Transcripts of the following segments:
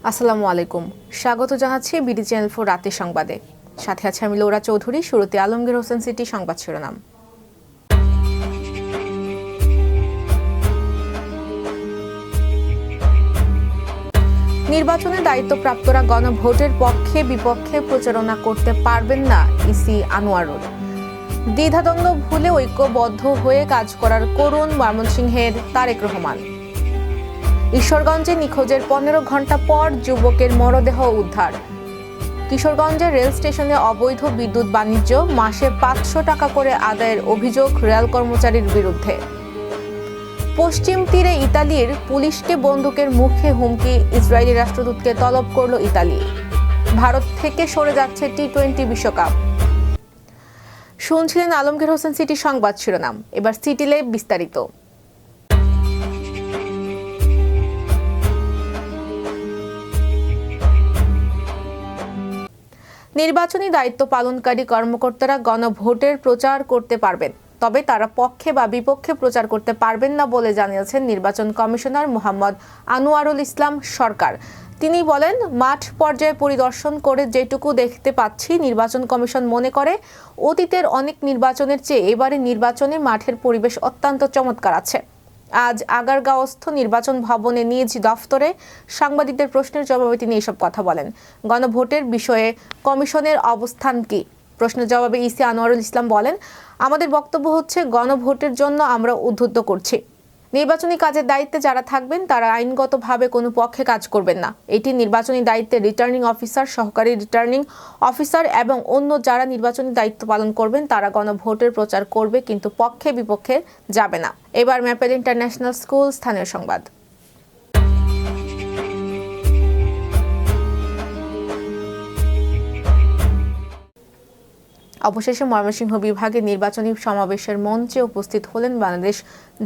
আসসালামু আলাইকুম, স্বাগত জানাচ্ছি বিডি চ্যানেল 4 রাতের সংবাদে। সাথে আছে আমি লৌরা চৌধুরী। শুরুতে আলমগীর হোসেন সিটি সংবাদ শিরোনাম। নির্বাচনে দায়িত্বপ্রাপ্তরা গণভোটের পক্ষে বিপক্ষে প্রচারণা করতে পারবেন না, ইসি আনোয়ারুল। দ্বিধাদ্বন্দ্ব ভুলে ঐক্যবদ্ধ হয়ে কাজ করার করুণ ময়মনসিংহের তারেক রহমান। ঈশ্বরগঞ্জে নিখোঁজের 15 ঘন্টা পর যুবকের মরদেহ উদ্ধার। কিশোরগঞ্জের রেল স্টেশনে অবৈধ বিদ্যুৎ বাণিজ্য, মাসে 500 টাকা করে আদায়ের অভিযোগ রেল কর্মচারীর বিরুদ্ধে। পশ্চিম তীরে ইতালির পুলিশকে বন্দুকের মুখে হুমকি, ইসরায়েলি রাষ্ট্রদূতকে তলব করল ইতালি। ভারত থেকে সরে যাচ্ছে টি-20 বিশ্বকাপ। শুনছিলেন আলমগীর হোসেন সিটি সংবাদ শিরোনাম। এবার সিটিলে বিস্তারিত। নির্বাচনী দায়িত্ব পালনকারী কর্মকর্তারা গণভোটের প্রচার করতে পারবেন, তবে তারা পক্ষে বা বিপক্ষে প্রচার করতে পারবেন না বলে জানিয়েছেন নির্বাচন কমিশনার মোহাম্মদ আনোয়ারুল ইসলাম সরকার। তিনি বলেন, মাঠ পর্যায়ে পরিদর্শন করে যেটুকু দেখতে পাচ্ছি, নির্বাচন কমিশন মনে করে অতীতের অনেক নির্বাচনের চেয়ে এবারে নির্বাচনে মাঠের পরিবেশ অত্যন্ত চমৎকার আছে। আজ আগারগাঁওস্থ নির্বাচন ভবনে নিজ দফতরে সাংবাদিকদের প্রশ্নের জবাবে তিনি এসব কথা বলেন। গণভোটের বিষয়ে কমিশনের অবস্থান কি? প্রশ্নের জবাবে ইসি আনোয়ারুল ইসলাম বলেন, আমাদের বক্তব্য হচ্ছে গণভোটের জন্য আমরা উদ্বুদ্ধ করছি। নির্বাচনী কাজের দায়িত্বে যারা থাকবেন তারা আইনগতভাবে কোনো পক্ষে কাজ করবেন না। এটি নির্বাচনী দায়িত্বে রিটার্নিং অফিসার, সহকারী রিটার্নিং অফিসার এবং অন্য যারা নির্বাচনী দায়িত্ব পালন করবেন তারা গণভোটের প্রচার করবে, কিন্তু পক্ষে বিপক্ষে যাবে না। এবার ম্যাপেল ইন্টারন্যাশনাল স্কুল স্থানীয় সংবাদ। অবশেষে ময়মনসিংহ বিভাগের নির্বাচনী সমাবেশের মঞ্চে উপস্থিত হলেন বাংলাদেশ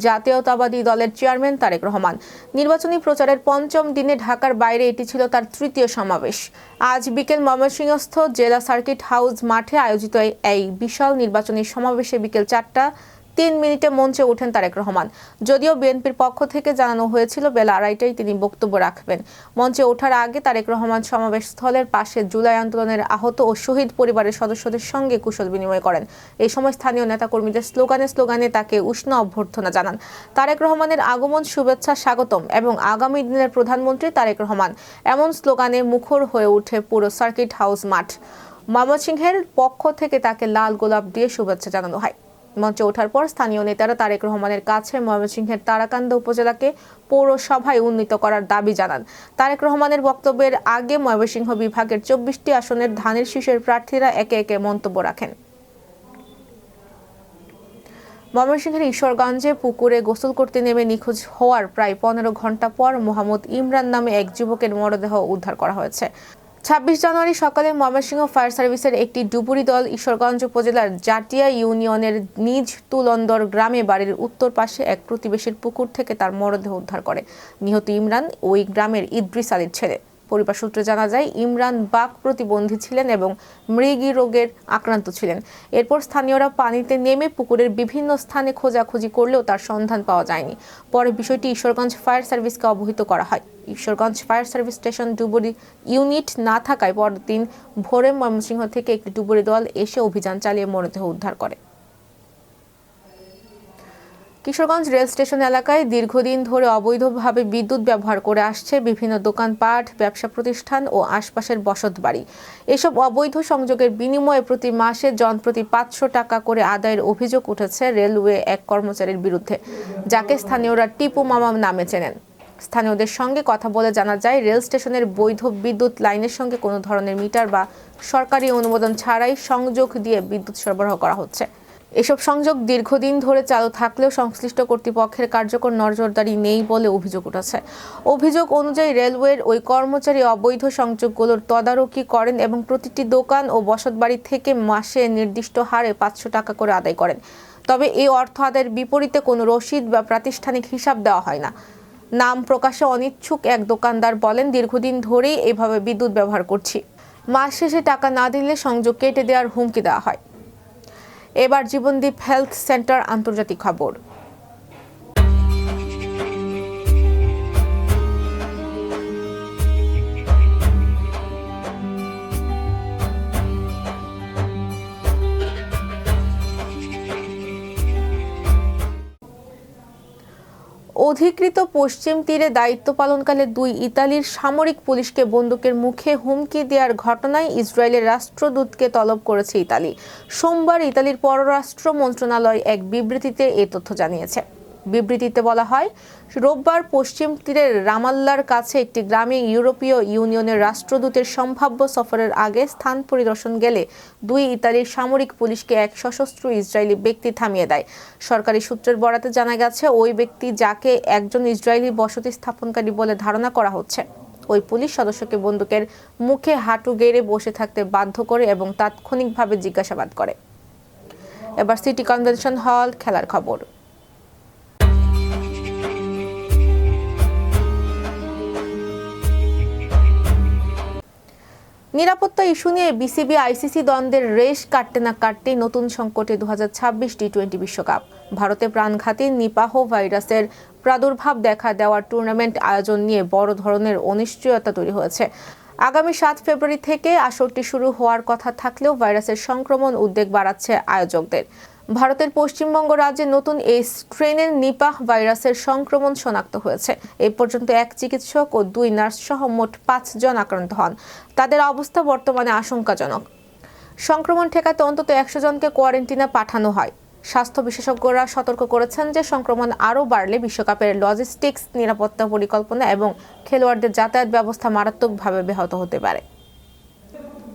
জাতীয়তাবাদী দলের চেয়ারম্যান তারেক রহমান। নির্বাচনী প্রচারের 5ম দিনে ঢাকার বাইরে এটি ছিল তার তৃতীয় সমাবেশ। আজ বিকেল ময়মনসিংহস্থ জেলা সার্কিট হাউস মাঠে আয়োজিত এই বিশাল নির্বাচনী সমাবেশে বিকেল 4:03 মঞ্চে ওঠেন তারেক রহমান। যদিও বিএনপির পক্ষ থেকে জানানো হয়েছিল বেলা 2:30টায় তিনি বক্তব্য রাখবেন। মঞ্চে ওঠার আগে তারেক রহমান সমাবেশ স্থলের পাশে জুলাই আন্দোলনের আহত ও শহীদ পরিবারের সদস্যদের সঙ্গে কুশল বিনিময় করেন। এই সময় স্থানীয় নেতাকর্মীদের স্লোগানে তাকে উষ্ণ অভ্যর্থনা জানান। তারেক রহমানের আগমন, শুভেচ্ছা, স্বাগতম এবং আগামী দিনের প্রধানমন্ত্রী তারেক রহমান, এমন স্লোগানে মুখর হয়ে ওঠে পুরো সার্কিট হাউস মাঠ। ময়মনসিংহের পক্ষ থেকে তাকে লাল গোলাপ দিয়ে শুভেচ্ছা জানানো হয়। মঞ্চে ওঠার পর স্থানীয় নেতারা তারেক রহমানের কাছে ময়মনসিংহের তারাকান্দা উপজেলাকে পৌরসভায় উন্নীত করার দাবি জানান। তারেক রহমানের বক্তব্যের আগে ময়মনসিংহ বিভাগের 24টি আসনের ধানের শীষের প্রার্থীরা একে একে মন্তব্য রাখেন। ময়মনসিংহের ঈশ্বরগঞ্জে পুকুরে গোসল করতে নেমে নিখোঁজ হওয়ার প্রায় 15 ঘন্টা পর মোহাম্মদ ইমরান নামে এক যুবকের মরদেহ উদ্ধার করা হয়েছে। 26 জানুয়ারি সকালে ময়মনসিংহ ফায়ার সার্ভিসের একটি ডুবুরি দল ঈশ্বরগঞ্জ উপজেলার জাটিয়া ইউনিয়নের নিজ তুলন্দর গ্রামে বাড়ির উত্তর পাশে এক প্রতিবেশীর পুকুর থেকে তার মরদেহ উদ্ধার করে। নিহত ইমরান ওই গ্রামের ইদ্রিস আলীর ছেলে। পরিবার সূত্রে জানা যায়, ইমরান বাক প্রতিবন্ধী ছিলেন এবং মৃগী রোগের আক্রান্ত ছিলেন। এরপর স্থানীয়রা পানিতে নেমে পুকুরের বিভিন্ন স্থানে খোঁজাখুঁজি করলেও তার সন্ধান পাওয়া যায়নি। পরে বিষয়টি ঈশ্বরগঞ্জ ফায়ার সার্ভিসকে অবহিত করা হয়। ঈশ্বরগঞ্জ ফায়ার সার্ভিস স্টেশন ডুবুরি ইউনিট না থাকায় পরদিন ভোরে ময়মনসিংহ থেকে একটি ডুবুরি দল এসে অভিযান চালিয়ে মরদেহ উদ্ধার করে। কিশোরগঞ্জ রেল স্টেশন এলাকায় দীর্ঘদিন ধরে অবৈধভাবে বিদ্যুৎ ব্যবহার করে আসছে বিভিন্ন দোকানপাট, ব্যবসা প্রতিষ্ঠান ও আশপাশের বসতবাড়ি। এসব অবৈধ সংযোগের বিনিময়ে প্রতি মাসে জনপ্রতি 500 টাকা করে আদায়ের অভিযোগ উঠেছে রেলওয়ে এক কর্মচারীর বিরুদ্ধে, যাকে স্থানীয়রা টিপু মামা নামে চেনেন। স্থানীয়দের সঙ্গে কথা বলে জানা যায়, রেল স্টেশনের বৈধ বিদ্যুৎ লাইনের সঙ্গে কোনো ধরনের মিটার বা সরকারি অনুমোদন ছাড়াই সংযোগ দিয়ে বিদ্যুৎ সরবরাহ করা হচ্ছে। এসব সংযোগ দীর্ঘদিন ধরে চালু থাকলেও সংশ্লিষ্ট কর্তৃপক্ষের কার্যকর নজরদারি নেই বলে অভিযোগ উঠেছে। অভিযোগ অনুযায়ী রেলওয়ের ওই কর্মচারী অবৈধ সংযোগগুলোর তদারকি করেন এবং প্রতিটি দোকান ও বসতবাড়ি থেকে মাসে নির্দিষ্ট হারে 500 টাকা করে আদায় করেন। তবে এই অর্থ আদায়ের বিপরীতে কোনো রসিদ বা প্রাতিষ্ঠানিক হিসাব দেওয়া হয় না। নাম প্রকাশে অনিচ্ছুক এক দোকানদার বলেন, দীর্ঘদিন ধরেই এভাবে বিদ্যুৎ ব্যবহার করছি। মাস শেষে টাকা না দিলে সংযোগ কেটে দেওয়ার হুমকি দেওয়া হয়। এবার জীবনদীপ হেলথ সেন্টার আন্তর্জাতিক খবর। অধিকৃত পশ্চিম তীরে দায়িত্ব পালনকালে 2 ইতালির সামরিক পুলিশকে বন্দুকের মুখে হুমকি দেওয়ার ঘটনায় ইসরায়েলের রাষ্ট্রদূতকে তলব করেছে ইতালি। সোমবার ইতালির পররাষ্ট্র মন্ত্রণালয় এক বিবৃতিতে এ তথ্য জানিয়েছে। বিবৃতিতে বলা হয়, রোববার পশ্চিম তীরের রামাল্লার কাছে একটি গ্রামে ইউরোপীয় ইউনিয়নের রাষ্ট্রদূতের সম্ভাব্য সফরের আগে স্থান পরিদর্শন গেলে 2 ইতালির সামরিক পুলিশকে এক সশস্ত্র ইসরায়েলি ব্যক্তি থামিয়ে দেয়। সরকারি সূত্রের বরাতে জানা গেছে, ওই ব্যক্তি, যাকে একজন ইসরায়েলি বসতি স্থাপনকারী বলে ধারণা করা হচ্ছে, ওই পুলিশ সদস্যকে বন্দুকের মুখে হাঁটু গেড়ে বসে থাকতে বাধ্য করে এবং তাৎক্ষণিকভাবে জিজ্ঞাসাবাদ করে। এবার সিটি কনভেনশন হল খেলার খবর। নিরাপত্তা ইস্যু নিয়ে বিসিবি আইসিসি দ্বন্দ্বের রেশ কাটতে না কাটতেই নতুন সংকটে 2026 টি-20 বিশ্বকাপ। ভারতে প্রাণঘাতী নিপাহ ভাইরাসের প্রাদুর্ভাব দেখা দেওয়ার টুর্নামেন্ট আয়োজন নিয়ে বড় ধরনের অনিশ্চয়তা তৈরি হয়েছে। আগামী 7 ফেব্রুয়ারি থেকে আসরটি শুরু হওয়ার কথা থাকলেও ভাইরাসের সংক্রমণ উদ্বেগ বাড়াচ্ছে আয়োজকদের। ভারতের পশ্চিমবঙ্গ রাজ্যে নতুন এই স্ট্রেনের নিপাহ ভাইরাসের সংক্রমণ শনাক্ত হয়েছে। এই পর্যন্ত 1 চিকিৎসক ও 2 নার্স সহ মোট 5 জন আক্রান্ত হন। তাদের অবস্থা বর্তমানে আশঙ্কাজনক। সংক্রমণ ঠেকাতে অন্তত 100 জনকে কোয়ারেন্টিনে পাঠানো হয়। স্বাস্থ্য বিশেষজ্ঞরা সতর্ক করেছেন যে সংক্রমণ আরও বাড়লে বিশ্বকাপের লজিস্টিক্স, নিরাপত্তা পরিকল্পনা এবং খেলোয়াড়দের যাতায়াত ব্যবস্থা মারাত্মকভাবে ব্যাহত হতে পারে।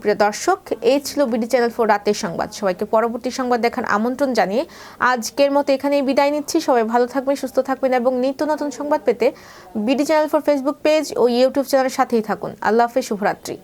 প্রিয় দর্শক, এই ছিল বিডি চ্যানেল 4 রাতের সংবাদ। সবাইকে পরবর্তী সংবাদ দেখার আমন্ত্রণ জানিয়ে আজকের মতো এখানেই বিদায় নিচ্ছি। সবাই ভালো থাকবেন, সুস্থ থাকবেন এবং নিত্য নতুন সংবাদ পেতে বিডি চ্যানেল 4 ফেসবুক পেজ ও ইউটিউব চ্যানেলের সাথেই থাকুন। আল্লাহ হাফেজ, শুভরাত্রি।